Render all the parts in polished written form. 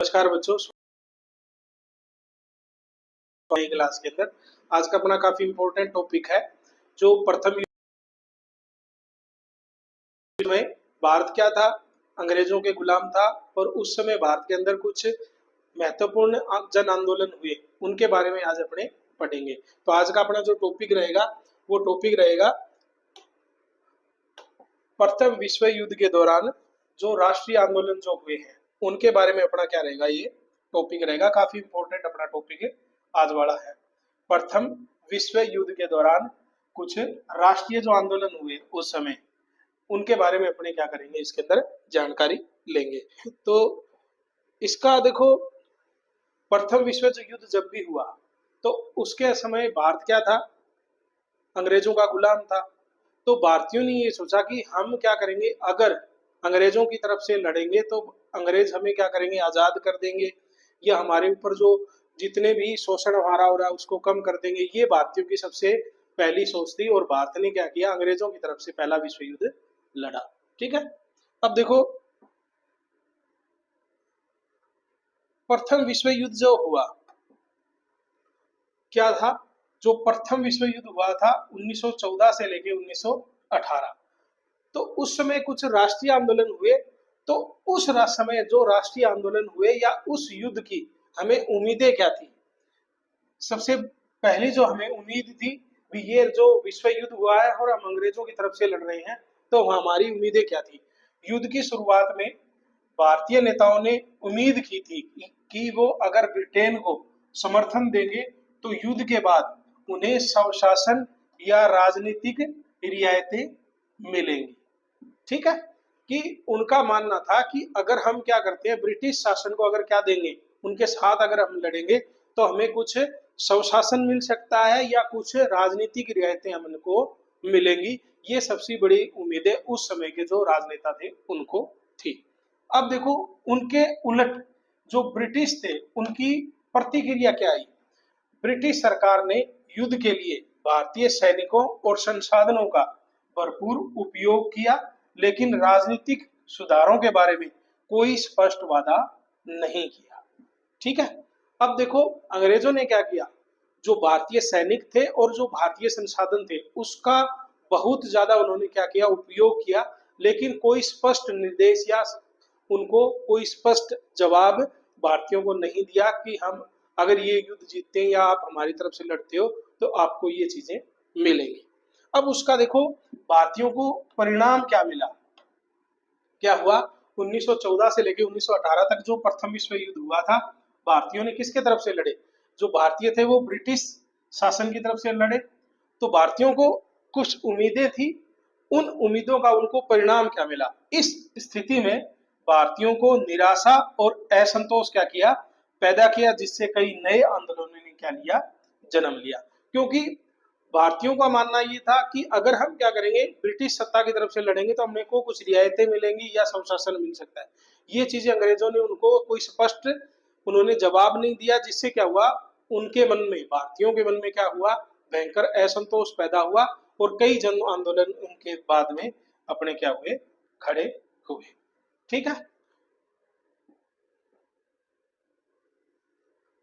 नमस्कार बच्चों, क्लास के अंदर आज का अपना काफी इंपॉर्टेंट टॉपिक है जो प्रथम युद्ध में भारत क्या था, अंग्रेजों के गुलाम था और उस समय भारत के अंदर कुछ महत्वपूर्ण जन आंदोलन हुए, उनके बारे में आज अपने पढ़ेंगे। तो आज का अपना जो टॉपिक रहेगा वो टॉपिक रहेगा प्रथम विश्व युद्ध के दौरान जो राष्ट्रीय आंदोलन जो हुए हैं उनके बारे में अपना क्या रहेगा, ये टॉपिक रहेगा। काफी इंपॉर्टेंट अपना टॉपिक आज वाला है। प्रथम विश्व युद्ध के दौरान कुछ राष्ट्रीय जो आंदोलन हुए उस समय उनके बारे में अपने क्या करेंगे, इसके अंदर जानकारी लेंगे। तो इसका देखो, प्रथम विश्व युद्ध जब भी हुआ तो उसके समय भारत क्या था, अंग्रेजों का गुलाम था। तो भारतीयों ने ये सोचा कि हम क्या करेंगे, अगर अंग्रेजों की तरफ से लड़ेंगे तो अंग्रेज हमें क्या करेंगे, आजाद कर देंगे या हमारे ऊपर जो जितने भी शोषण हमारा हो रहा है उसको कम कर देंगे। ये भारतीयों की सबसे पहली सोच थी और भारत ने क्या किया, अंग्रेजों की तरफ से पहला विश्व युद्ध लड़ा। ठीक है, अब देखो प्रथम विश्व युद्ध जो हुआ क्या था, जो प्रथम विश्व युद्ध हुआ था 1914 से लेके 1918। तो उस समय कुछ राष्ट्रीय आंदोलन हुए। तो उस समय जो राष्ट्रीय आंदोलन हुए या उस युद्ध की हमें उम्मीदें क्या थी, सबसे पहली जो हमें उम्मीद थी भी ये जो विश्व युद्ध हुआ है और हम अंग्रेजों की तरफ से लड़ रहे हैं, तो हमारी उम्मीदें क्या थी। युद्ध की शुरुआत में भारतीय नेताओं ने उम्मीद की थी कि वो अगर ब्रिटेन को समर्थन देंगे तो युद्ध के बाद उन्हें स्वशासन या राजनीतिक रियायतें मिलेंगी। ठीक है, कि उनका मानना था कि अगर हम क्या करते हैं, ब्रिटिश शासन को अगर क्या देंगे, उनके साथ अगर हम लड़ेंगे तो हमें कुछ स्वशासन मिल सकता है या कुछ राजनीतिक रियायतें हमको मिलेंगी। ये सबसे बड़ी उम्मीदें उस समय के जो राजनेता थे उनको थी। अब देखो उनके उलट जो ब्रिटिश थे उनकी प्रतिक्रिया क्या आई। ब्रिटिश सरकार ने युद्ध के लिए भारतीय सैनिकों और संसाधनों का भरपूर उपयोग किया, लेकिन राजनीतिक सुधारों के बारे में कोई स्पष्ट वादा नहीं किया। ठीक है, अब देखो अंग्रेजों ने क्या किया, जो भारतीय सैनिक थे और जो भारतीय संसाधन थे उसका बहुत ज्यादा उन्होंने क्या किया, उपयोग किया, लेकिन कोई स्पष्ट निर्देश या उनको कोई स्पष्ट जवाब भारतीयों को नहीं दिया कि हम अगर ये युद्ध जीतते हैं या आप हमारी तरफ से लड़ते हो तो आपको ये चीजें मिलेंगी। अब उसका देखो भारतीयों को परिणाम क्या मिला, क्या हुआ। 1914 से लेकर 1918 तक जो प्रथम विश्व युद्ध हुआ था, भारतीयों ने किसके तरफ से लड़े, जो भारतीय थे वो ब्रिटिश शासन की तरफ से लड़े। तो भारतीयों को कुछ उम्मीदें थी, उन उम्मीदों का उनको परिणाम क्या मिला। इस स्थिति में भारतीयों को निराशा और असंतोष क्या किया, पैदा किया, जिससे कई नए आंदोलनों ने क्या लिया, जन्म लिया। क्योंकि भारतीयों का मानना ये था कि अगर हम क्या करेंगे, ब्रिटिश सत्ता की तरफ से लड़ेंगे तो हमने को कुछ रियायतें मिलेंगी या स्वशासन मिल सकता है। ये चीजें अंग्रेजों ने उनको कोई स्पष्ट उन्होंने जवाब नहीं दिया, जिससे क्या हुआ, उनके मन में, भारतीयों के मन में क्या हुआ, भयंकर असंतोष पैदा हुआ और कई जन आंदोलन उनके बाद में अपने क्या हुए, खड़े हुए। ठीक है,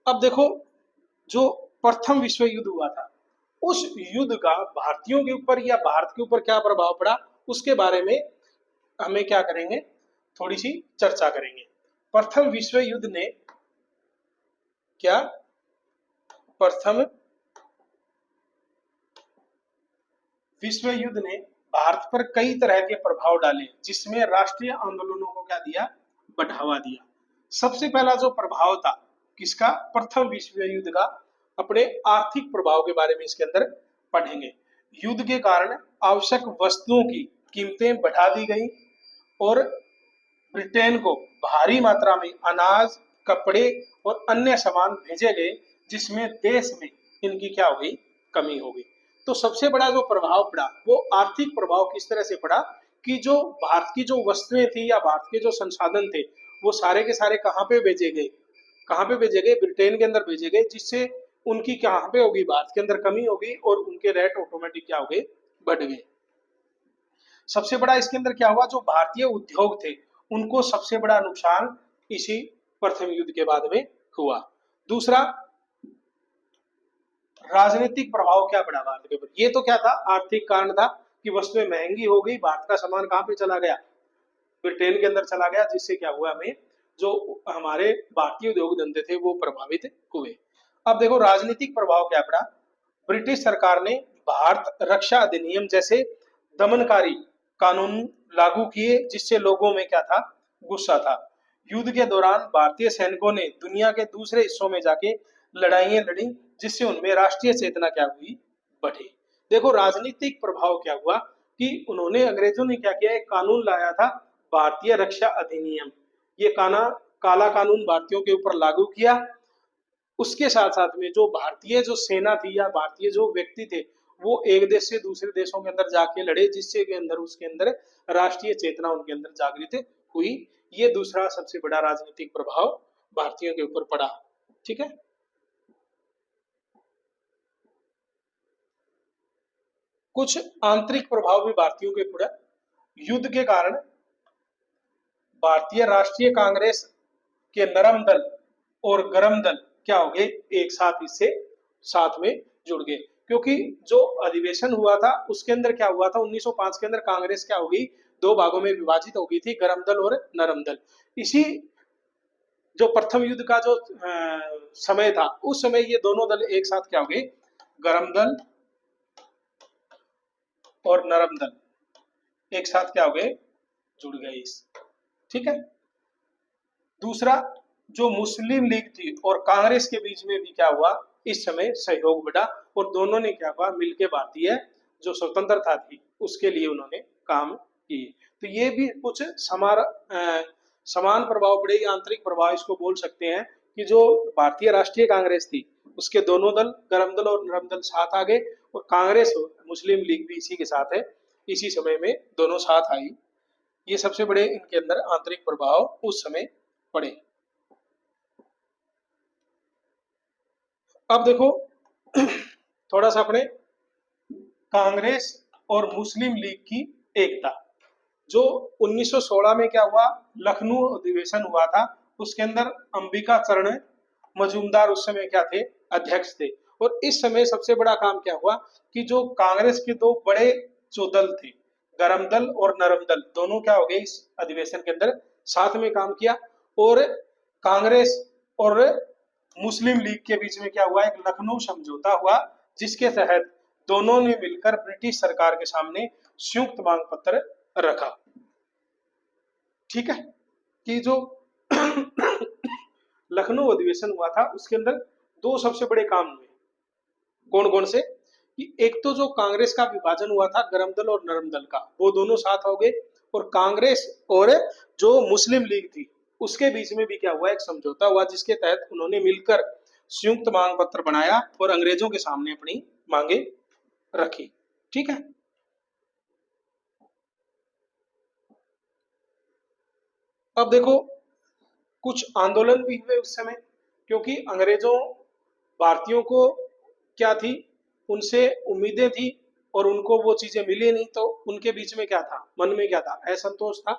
अब देखो जो प्रथम विश्व युद्ध हुआ था उस युद्ध का भारतीयों के ऊपर या भारत के ऊपर क्या प्रभाव पड़ा, उसके बारे में हमें क्या करेंगे, थोड़ी सी चर्चा करेंगे। प्रथम विश्व युद्ध ने क्या, प्रथम विश्व युद्ध ने भारत पर कई तरह के प्रभाव डाले, जिसमें राष्ट्रीय आंदोलनों को क्या दिया, बढ़ावा दिया। सबसे पहला जो प्रभाव था किसका, प्रथम विश्व युद्ध का, अपने आर्थिक प्रभाव के बारे में इसके अंदर पढ़ेंगे। युद्ध के कारण आवश्यक वस्तुओं की कीमतें बढ़ा दी गई और ब्रिटेन को भारी मात्रा में अनाज, कपड़े और अन्य सामान भेजे गए, जिसमें देश में इनकी क्या हो गई, कमी हो गई। तो सबसे बड़ा जो प्रभाव पड़ा वो आर्थिक प्रभाव किस तरह से पड़ा कि जो भारत की जो वस्तुएं थी या भारत के जो संसाधन थे वो सारे के सारे कहाँ पे भेजे गए, कहाँ पे भेजे गए, ब्रिटेन के अंदर भेजे गए, जिससे उनकी कहाँ पे होगी, भारत के अंदर कमी हो गई और उनके रेट ऑटोमेटिक क्या हो गए, बढ़ गए। सबसे बड़ा इसके अंदर क्या हुआ, जो भारतीय उद्योग थे उनको सबसे बड़ा नुकसान इसी प्रथम युद्ध के बाद में हुआ। दूसरा, राजनीतिक प्रभाव क्या पड़ा भारत के ऊपर? ये तो क्या था, आर्थिक कारण था कि वस्तुएं महंगी हो गई, भारत का सामान कहाँ पे चला गया, ब्रिटेन के अंदर चला गया, जिससे क्या हुआ, हमें जो हमारे भारतीय उद्योग धंधे थे वो प्रभावित हुए। अब देखो राजनीतिक प्रभाव क्या पड़ा। ब्रिटिश सरकार ने भारत रक्षा अधिनियम जैसे दमनकारी कानून लागू किए, जिससे लोगों में क्या था, गुस्सा था। युद्ध के दौरान भारतीय सैनिकों ने दुनिया के दूसरे हिस्सों में जाके लड़ाइयां लड़ी, जिससे उनमें राष्ट्रीय चेतना क्या हुई, बढ़ी। देखो राजनीतिक प्रभाव क्या हुआ कि उन्होंने, अंग्रेजों ने क्या किया, एक कानून लाया था, भारतीय रक्षा अधिनियम। ये काला कानून भारतीयों के ऊपर लागू किया। उसके साथ साथ में जो भारतीय जो सेना थी या भारतीय जो व्यक्ति थे, वो एक देश से दूसरे देशों के अंदर जाके लड़े, जिससे के अंदर उसके अंदर राष्ट्रीय चेतना उनके अंदर जागृत हुई। ये दूसरा सबसे बड़ा राजनीतिक प्रभाव भारतीयों के ऊपर पड़ा। ठीक है। कुछ आंतरिक प्रभाव भी भारतीयों के पड़ा। युद्ध के कारण भारतीय राष्ट्रीय कांग्रेस के नरम दल और गरम दल क्या हो गए, एक साथ इससे साथ में जुड़ गए। क्योंकि जो अधिवेशन हुआ था उसके अंदर क्या हुआ था, 1905 के अंदर कांग्रेस क्या हो गई, दो भागों में विभाजित हो गई थी, गरम दल और नरम दल। इसी जो प्रथम युद्ध का जो समय था, उस समय ये दोनों दल एक साथ क्या हो गए, गरम दल और नरम दल एक साथ क्या हो गए, जुड़ गए इस। ठीक है। दूसरा, जो मुस्लिम लीग थी और कांग्रेस के बीच में भी क्या हुआ, इस समय सहयोग बढ़ा और दोनों ने क्या हुआ, मिलकर भारतीय जो स्वतंत्रता थी उसके लिए उन्होंने काम किए। तो ये भी कुछ समान प्रभाव पड़े, आंतरिक प्रभाव इसको बोल सकते हैं कि जो भारतीय राष्ट्रीय कांग्रेस थी उसके दोनों दल, गरम दल और नरम दल साथ आ गए, और कांग्रेस मुस्लिम लीग भी इसी के साथ है, इसी समय में दोनों साथ आई। ये सबसे बड़े इनके अंदर आंतरिक प्रभाव उस समय पड़े। अब देखो थोड़ा सा अपने कांग्रेस और मुस्लिम लीग की एकता। जो 1916 में क्या हुआ, लखनऊ अधिवेशन हुआ था, उसके अंदर अंबिका चरण मजूमदार उस समय क्या थे, अध्यक्ष थे। और इस समय सबसे बड़ा काम क्या हुआ कि जो कांग्रेस के दो बड़े जो दल थे, गरम दल और नरम दल, दोनों क्या हो गए, इस अधिवेशन के अंदर साथ में काम किया। और कांग्रेस और मुस्लिम लीग के बीच में क्या हुआ, एक लखनऊ समझौता हुआ, जिसके तहत दोनों ने मिलकर ब्रिटिश सरकार के सामने संयुक्त मांग पत्र रखा। ठीक है। कि जो लखनऊ अधिवेशन हुआ था उसके अंदर दो सबसे बड़े काम हुए। कौन कौन से, कि एक तो जो कांग्रेस का विभाजन हुआ था गरम दल और नरम दल का, वो दोनों साथ हो गए, और कांग्रेस और जो मुस्लिम लीग थी उसके बीच में भी क्या हुआ, एक समझौता हुआ, जिसके तहत उन्होंने मिलकर संयुक्त मांग पत्र बनाया और अंग्रेजों के सामने अपनी मांगे रखी। ठीक है। अब देखो कुछ आंदोलन भी हुए उस समय, क्योंकि अंग्रेजों भारतीयों को क्या थी, उनसे उम्मीदें थी और उनको वो चीजें मिली नहीं, तो उनके बीच में क्या था, मन में क्या था, असंतोष था।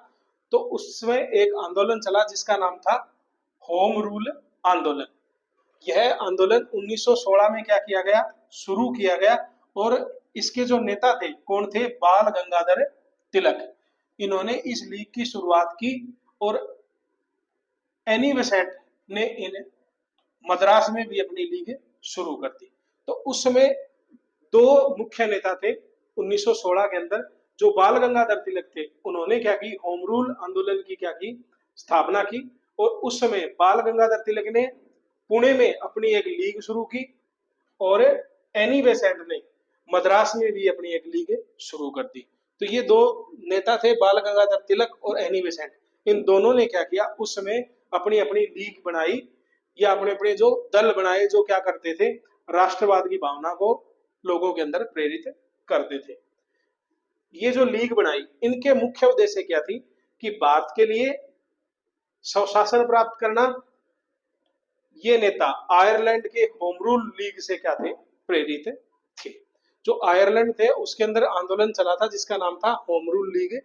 तो उसमें एक आंदोलन चला जिसका नाम था होम रूल आंदोलन। यह आंदोलन 1916 में क्या किया गया, शुरू किया गया, और इसके जो नेता थे कौन थे, बाल गंगाधर तिलक। इन्होंने इस लीग की शुरुआत की, और एनी बेसेंट ने इन मद्रास में भी अपनी लीग शुरू कर दी। तो उस समय दो मुख्य नेता थे 1916 के अंदर। जो बाल गंगाधर तिलक थे उन्होंने क्या की, होम रूल आंदोलन की क्या की, स्थापना की। और उस समय बाल गंगाधर तिलक ने पुणे में अपनी एक लीग शुरू की, और एनी बेसेंट ने मद्रास में भी अपनी एक लीग शुरू कर दी। तो ये दो नेता थे, बाल गंगाधर तिलक और एनी बेसेंट। इन दोनों ने क्या किया, उस समय अपनी अपनी लीग बनाई, या अपने अपने जो दल बनाए, जो क्या करते थे, राष्ट्रवाद की भावना को लोगों के अंदर प्रेरित करते थे। ये जो लीग बनाई, इनके मुख्य उद्देश्य क्या थी, कि भारत के लिए स्वशासन प्राप्त करना। ये नेता आयरलैंड के होम रूल लीग से क्या थे, प्रेरित थे। जो आयरलैंड थे उसके अंदर आंदोलन चला था जिसका नाम था होम रूल लीग,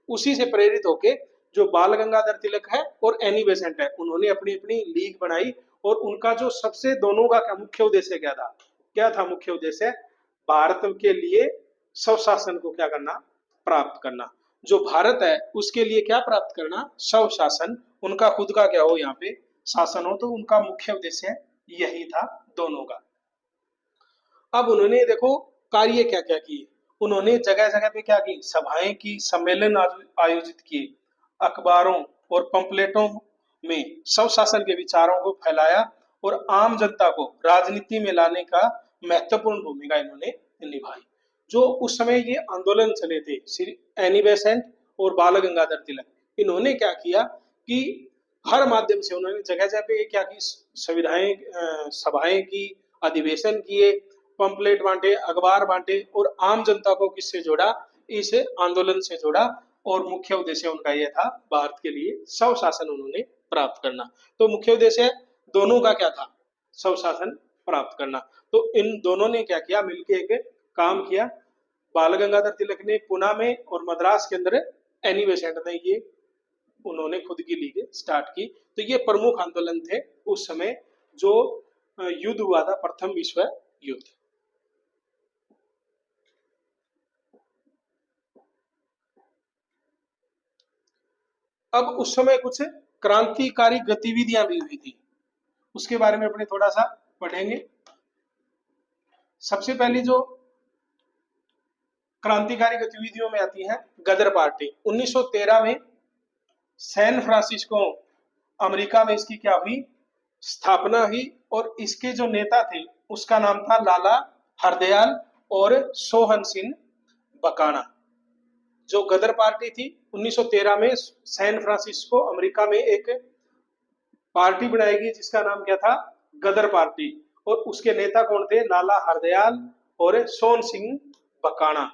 उसी से प्रेरित होके जो बाल गंगाधर तिलक है और एनी बेसेंट है, उन्होंने अपनी अपनी लीग बनाई और उनका जो सबसे दोनों का मुख्य उद्देश्य क्या था? क्या था मुख्य उद्देश्य? भारत के लिए स्वशासन को क्या करना? प्राप्त करना। जो भारत है उसके लिए क्या प्राप्त करना? स्वशासन। उनका खुद का क्या हो, यहाँ पे शासन हो, तो उनका मुख्य उद्देश्य यही था दोनों का। अब उन्होंने देखो कार्य क्या क्या किए। उन्होंने जगह जगह पे क्या की? सभाएं की, सम्मेलन आयोजित किए, अखबारों और पंपलेटों में स्वशासन के विचारों को फैलाया और आम जनता को राजनीति में लाने का महत्वपूर्ण भूमिका इन्होंने निभाई। जो उस समय ये आंदोलन चले थे, श्री एनी बेसेंट और बाल गंगाधर तिलक, इन्होंने क्या किया कि हर माध्यम से उन्होंने जगह जगह पे क्या की? सुविधाएं, सभाएं की, अधिवेशन किए, पंपलेट बांटे, अखबार बांटे और आम जनता को किससे जोड़ा? इस आंदोलन से जोड़ा। और मुख्य उद्देश्य उनका यह था, भारत के लिए स्वशासन उन्होंने प्राप्त करना। तो मुख्य उद्देश्य दोनों का क्या था? स्वशासन प्राप्त करना। तो इन दोनों ने क्या किया? मिलकर एक काम किया। बाल गंगाधर तिलक ने पुणे में और मद्रास के अंदर एनी बेसेंट ने ये उन्होंने खुद की लीग स्टार्ट की। तो ये प्रमुख आंदोलन थे उस समय जो युद्ध हुआ था, प्रथम विश्व युद्ध। अब उस समय कुछ क्रांतिकारी गतिविधियां भी हुई थी, उसके बारे में अपने थोड़ा सा पढ़ेंगे। सबसे पहली जो क्रांतिकारी गतिविधियों में आती है गदर पार्टी। 1913 में सैन फ्रांसिस्को अमेरिका में इसकी क्या हुई? स्थापना हुई। और इसके जो नेता थे उसका नाम था लाला हरदयाल और सोहन सिंह बकाना। जो गदर पार्टी थी 1913 में सैन फ्रांसिस्को अमेरिका में एक पार्टी बनाएगी जिसका नाम क्या था? गदर पार्टी। और उसके नेता कौन थे? लाला हरदयाल और सोहन सिंह बकाना।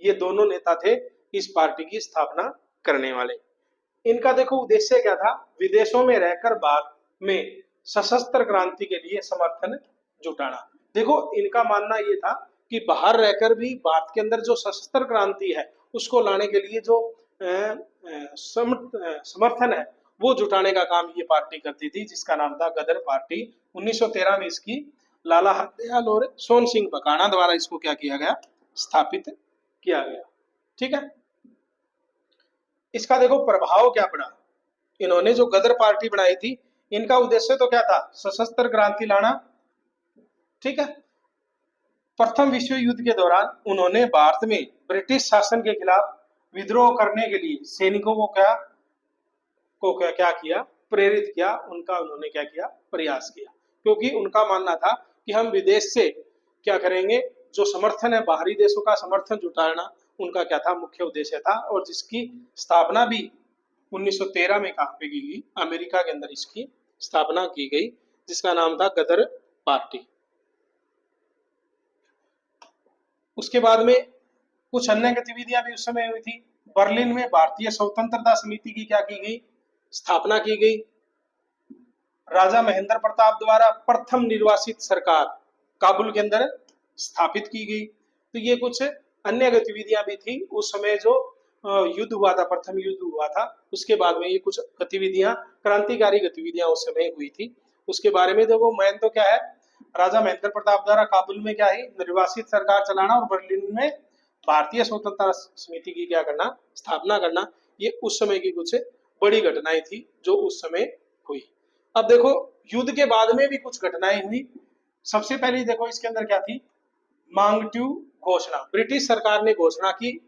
ये दोनों नेता थे इस पार्टी की स्थापना करने वाले। इनका देखो उद्देश्य क्या था? विदेशों में रहकर भारत में सशस्त्र क्रांति के लिए समर्थन जुटाना। देखो इनका मानना यह था कि बाहर रहकर भी भारत के अंदर जो सशस्त्र क्रांति है उसको लाने के लिए जो समर्थन है वो जुटाने का काम ये पार्टी करती थी, जिसका नाम था गदर पार्टी। 1913 में इसकी लाला हरदयाल और सोहन सिंह बकाना द्वारा इसको क्या किया गया? स्थापित किया गया। ठीक है। इसका देखो प्रभाव क्या पड़ा। इन्होंने जो गदर पार्टी बनाई थी, इनका उद्देश्य तो क्या था? सशस्त्र क्रांति लाना। ठीक है। प्रथम विश्व युद्ध के दौरान उन्होंने भारत में ब्रिटिश शासन के खिलाफ विद्रोह करने के लिए सैनिकों को क्या किया? प्रेरित किया। उनका उन्होंने क्या किया? प्रयास किया। क्योंकि उनका मानना था कि हम विदेश से क्या करेंगे? जो समर्थन है, बाहरी देशों का समर्थन जुटाना उनका क्या था? मुख्य उद्देश्य था। और जिसकी स्थापना भी 1913 में कहां पे की गई? अमेरिका के अंदर इसकी स्थापना की गई, जिसका नाम था गदर पार्टी। उसके बाद में कुछ अन्य गतिविधियां भी उस समय हुई थी। बर्लिन में भारतीय स्वतंत्रता समिति की क्या की गई? स्थापना की गई। राजा महेंद्र प्रताप द्वारा प्रथम निर्वासित सरकार काबुल के अंदर स्थापित की गई। तो ये कुछ अन्य गतिविधियां भी थी उस समय जो युद्ध हुआ था, प्रथम युद्ध हुआ था, उसके बाद में ये कुछ गतिविधियां, क्रांतिकारी गतिविधियां उस समय हुई थी। उसके बारे में देखो मेन तो क्या है? राजा महेंद्र प्रताप द्वारा काबुल में क्या है? निर्वासित सरकार चलाना और बर्लिन में भारतीय स्वतंत्रता समिति की क्या करना? स्थापना करना। ये उस समय की कुछ बड़ी घटनाएं थी जो उस समय हुई। अब देखो युद्ध के बाद में भी कुछ घटनाएं हुई। सबसे पहले देखो इसके अंदर क्या थी? मांगट्यू घोषणा। ब्रिटिश सरकार ने घोषणा की,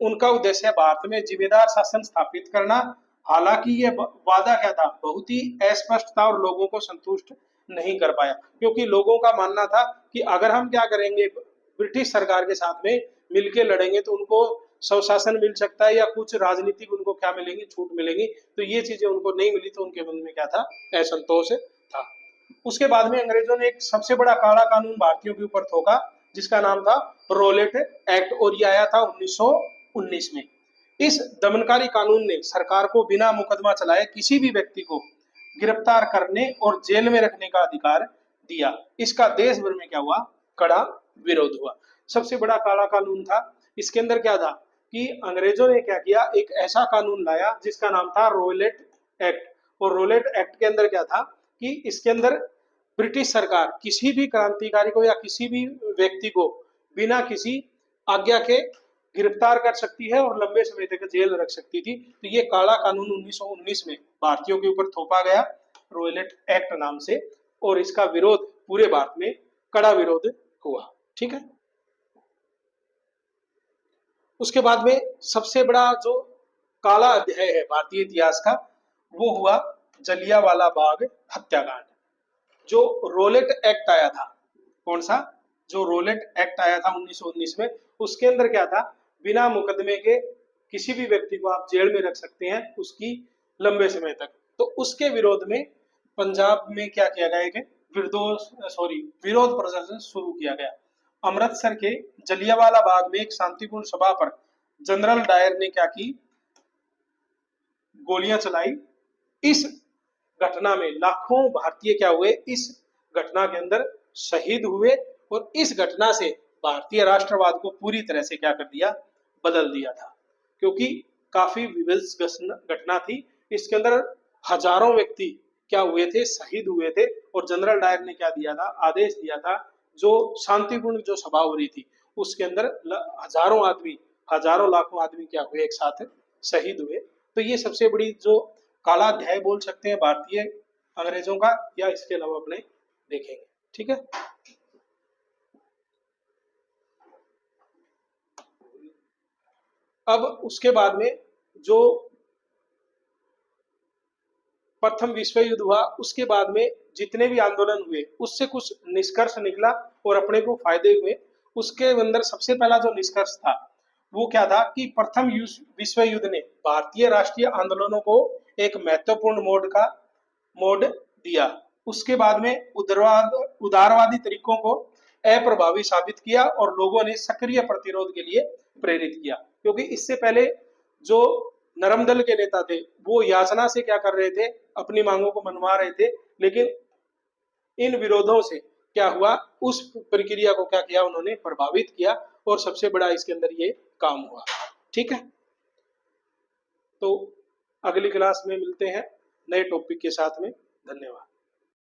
उनका उद्देश्य भारत में जिम्मेदार शासन स्थापित करना। हालांकि ये वादा क्या था? बहुत ही अस्पष्ट था और लोगों को संतुष्ट नहीं कर पाया, क्योंकि लोगों का मानना था कि अगर हम क्या करेंगे, ब्रिटिश सरकार के साथ में मिलकर लड़ेंगे तो उनको स्वशासन मिल सकता है या कुछ राजनीतिक उनको क्या मिलेगी? छूट मिलेगी। तो ये चीजें उनको नहीं मिली, तो उनके मन में क्या था? असंतोष था। उसके बाद में अंग्रेजों ने एक सबसे बड़ा काला कानून भारतीयों के ऊपर थोका, जिसका नाम था रोलेट एक्ट, और ये आया था 1919 में। इस दमनकारी कानून ने सरकार को बिना मुकदमा चलाए किसी भी व्यक्ति को गिरफ्तार करने और जेल में रखने का अधिकार दिया। इसका देश भर में क्या हुआ? कड़ा विरोध हुआ। सबसे बड़ा काला कानून था। इसके अंदर क्या था? कि अंग्रेजों ने क्या किया, एक ऐसा कानून लाया जिसका नाम था रोलेट एक्ट। और रोलेट एक्ट के अंदर क्या था कि इसके अंदर ब्रिटिश सरकार किसी भी क्रांतिकारी को या किसी भी व्यक्ति को बिना किसी आज्ञा के गिरफ्तार कर सकती है और लंबे समय तक जेल रख सकती थी। तो ये काला कानून 1919 में भारतीयों के ऊपर थोपा गया रोलेट एक्ट नाम से, और इसका विरोध पूरे भारत में कड़ा विरोध हुआ। ठीक है। उसके बाद में सबसे बड़ा जो काला अध्याय है भारतीय इतिहास का वो हुआ जलियांवाला बाग हत्याकांड। जो रोलेट एक्ट आया था, कौन सा, जो रोलेट एक्ट आया था 1919 में, उसके अंदर क्या था, बिना मुकदमे के किसी भी व्यक्ति को आप जेल में रख सकते हैं उसकी लंबे समय तक। तो उसके विरोध में पंजाब में क्या किया गया कि विरोध प्रदर्शन शुरू किया गया। अमृतसर के जलियांवाला बाग में एक शांतिपूर्ण सभा पर जनरल डायर ने क्या की, गोलियां चलाई। इस घटना में लाखों भारतीय क्या हुए, इस घटना के अंदर शहीद हुए, और इस घटना से भारतीय राष्ट्रवाद को पूरी तरह से क्या कर दिया, बदल दिया था। क्योंकि काफी विभत्स घटना थी, इसके अंदर हजारों व्यक्ति क्या हुए थे, शहीद हुए थे। और जनरल डायर ने क्या दिया था, आदेश दिया था, जो शांतिपूर्ण जो सभा हो रही थी उसके अंदर हजारों आदमी, हजारों लाखों आदमी क्या हुए, एक साथ शहीद हुए। तो ये सबसे बड़ी जो काला अध्याय बोल सकते हैं भारतीय अंग्रेजों का, या इसके अलावा अपने देखेंगे। ठीक है। अब उसके बाद में जो प्रथम विश्व युद्ध हुआ, उसके बाद में जितने भी आंदोलन हुए उससे कुछ निष्कर्ष निकला और अपने को फायदे हुए। उसके अंदर सबसे पहला जो निष्कर्ष था वो क्या था कि प्रथम विश्व युद्ध ने भारतीय राष्ट्रीय आंदोलनों को एक महत्वपूर्ण मोड़ दिया। उसके बाद में उदारवादी तरीकों को अप्रभावी साबित किया और लोगों ने सक्रिय प्रतिरोध के लिए प्रेरित किया। क्योंकि इससे पहले जो नरम दल के नेता थे वो याचना से क्या कर रहे थे, अपनी मांगों को मनवा रहे थे, लेकिन इन विरोधों से क्या हुआ, उस प्रक्रिया को क्या किया, उन्होंने प्रभावित किया, और सबसे बड़ा इसके अंदर ये काम हुआ। ठीक है। तो अगली क्लास में मिलते हैं नए टॉपिक के साथ में। धन्यवाद।